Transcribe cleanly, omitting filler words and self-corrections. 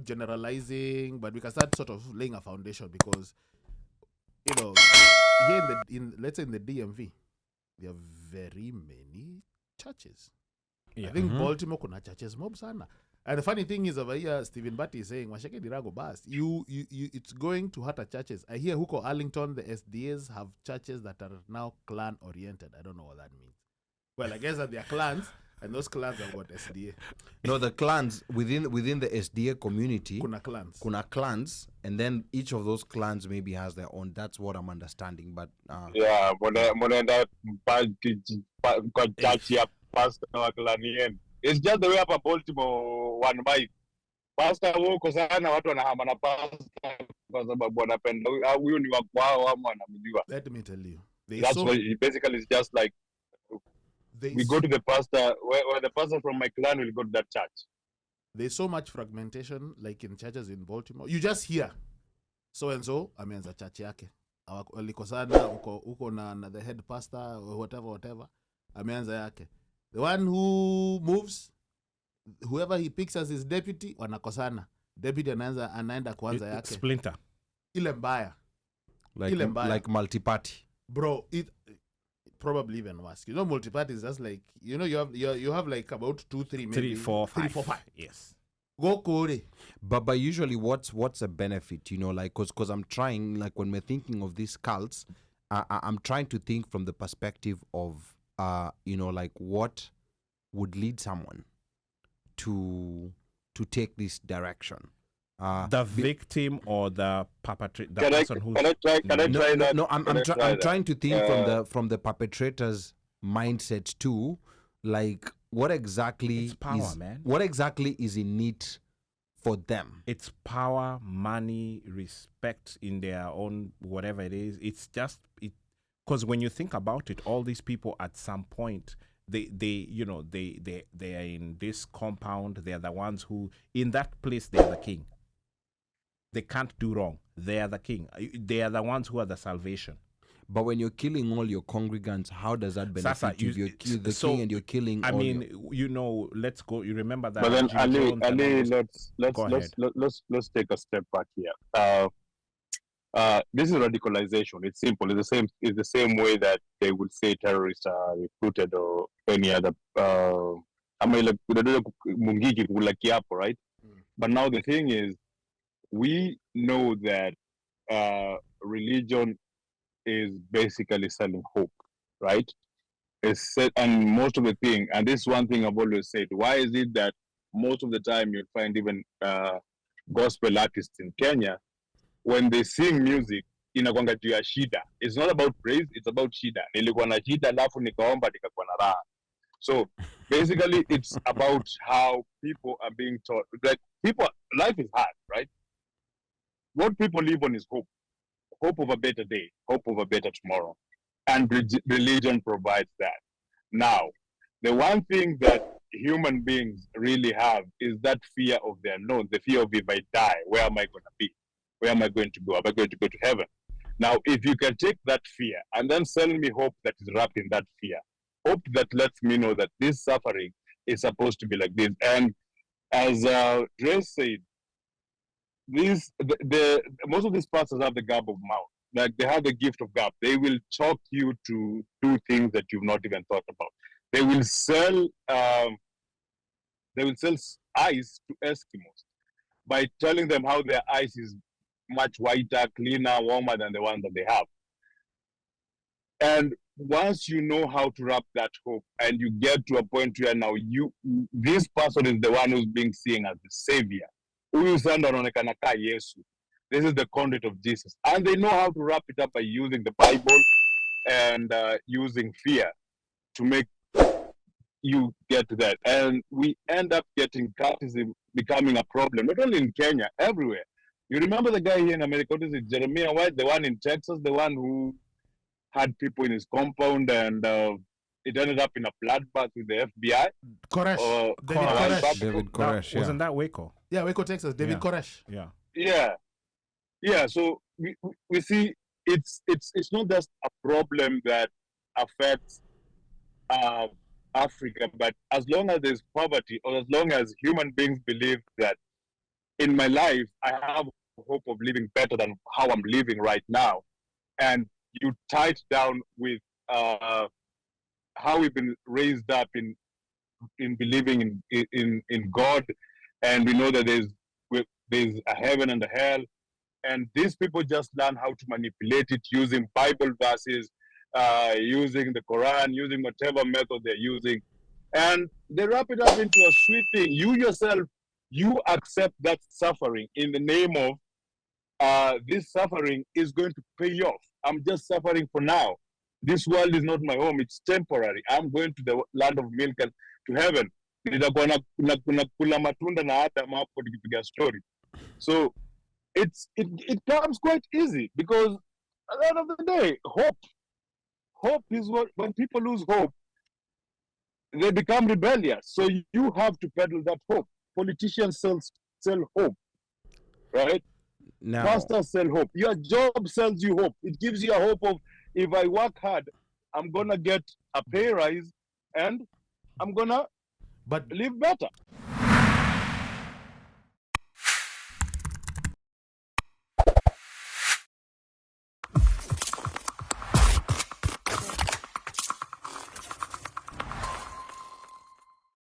Generalizing, but we can start sort of laying a foundation because, here let's say in the DMV, there are very many churches. I think Baltimore kuna churches mob sana. And the funny thing is over here, Stephen Batty is saying, Washake dirago bas. You, it's going to hurt our churches. I hear huko Arlington, the SDAs have churches that are now clan oriented. I don't know what that means. Well, I guess that they are clans. And those clans have got SDA. No, the clans within the SDA community. Kuna clans, and then each of those clans maybe has their own. That's what I'm understanding. But yeah, it's just the way up Baltimore one mic. Pastor wako sana watu wanahama na pastor kwa sababu wanapenda huyu ni wa kwao ama wanamjua. Let me tell you. That's what basically it's just like we go to the pastor, where the pastor from my clan will go to that church. There's so much fragmentation, like in churches in Baltimore. You just hear, so and so, ameanza church yake. Walikosana, uko na the head pastor, or whatever, ameanza yake. The one who moves, whoever he picks as his deputy, wanakosana. Deputy anaenda kuanza yake. Splinter. Ile mbaya. Like multi-party. Bro, probably even worse. Multi-party is just like, you have like about 2, 3, maybe 3, 4, 5. 3, 4, 5. Yes. Go Kore. But usually what's a benefit, like, because I'm trying, like when we're thinking of these cults, I'm trying to think from the perspective of, like what would lead someone to take this direction. The victim or the perpetrator, the person who. Can I try that? No, I'm trying to think from the perpetrator's mindset too. Like, what exactly it's power, man. What exactly is in it for them? It's power, money, respect in their own whatever it is. It's just it because when you think about it, all these people at some point. They are in this compound. They are the ones who in that place they are the king. They can't do wrong. They are the king. They are the ones who are the salvation. But when you're killing all your congregants, how does that benefit you? You're the king and you're killing. I mean, let's go. You remember that? But then, Ali, let's take a step back here. This is radicalization. It's simple. It's the same way that they would say terrorists are recruited or any other. Right? But now the thing is, we know that religion is basically selling hope, right? And most of the thing, and this is one thing I've always said, why is it that most of the time you'll find even gospel artists in Kenya, when they sing music, inakwanga juu ya shida. It's not about praise, it's about shida. Nilikuwa na shida alafu nikaomba nikakuwa na raha. So basically it's about how people are being taught. Like life is hard, right? What people live on is hope. Hope of a better day, hope of a better tomorrow. And religion provides that. Now, the one thing that human beings really have is that fear of the unknown, the fear of if I die, where am I going to be? Where am I going to go? Am I going to go to heaven? Now, if you can take that fear and then sell me hope that is wrapped in that fear, hope that lets me know that this suffering is supposed to be like this. And as Dre said, most of these pastors have the gab of mouth. Like they have the gift of gab. They will talk you to do things that you've not even thought about. They will sell ice to Eskimos by telling them how their ice is much whiter, cleaner, warmer than the one that they have. And once you know how to wrap that hope and you get to a point where now this person is the one who's being seen as the savior. This is the conduit of Jesus. And they know how to wrap it up by using the Bible and using fear to make you get to that. And we end up getting cultism becoming a problem, not only in Kenya, everywhere. You remember the guy here in America, what is it, Jeremiah White, the one in Texas, the one who had people in his compound and it ended up in a bloodbath with the FBI? Koresh. David Koresh, yeah. Wasn't that Waco? Yeah, Waco, Texas. David Koresh. Yeah. yeah. So we see it's not just a problem that affects uh, Africa, but as long as there's poverty, or as long as human beings believe that in my life I have hope of living better than how I'm living right now, and you tie it down with how we've been raised up in believing in God, and we know that there's a heaven and a hell, and these people just learn how to manipulate it using Bible verses, using the Quran, using whatever method they're using, and they wrap it up into a sweet thing. You yourself, you accept that suffering in the name of this suffering is going to pay off. I'm just suffering for now. This world is not my home. It's temporary. I'm going to the land of milk and to heaven. Nitakuwa nakula matunda na Adam hapo tukipiga story. So it comes quite easy, because at the end of the day, hope is what, when people lose hope, they become rebellious. So you have to peddle that hope. Politicians sell hope, right? Now, Pastors sell hope. Your job sells you hope. It gives you a hope of, if I work hard, I'm gonna get a pay rise and I'm gonna But live better.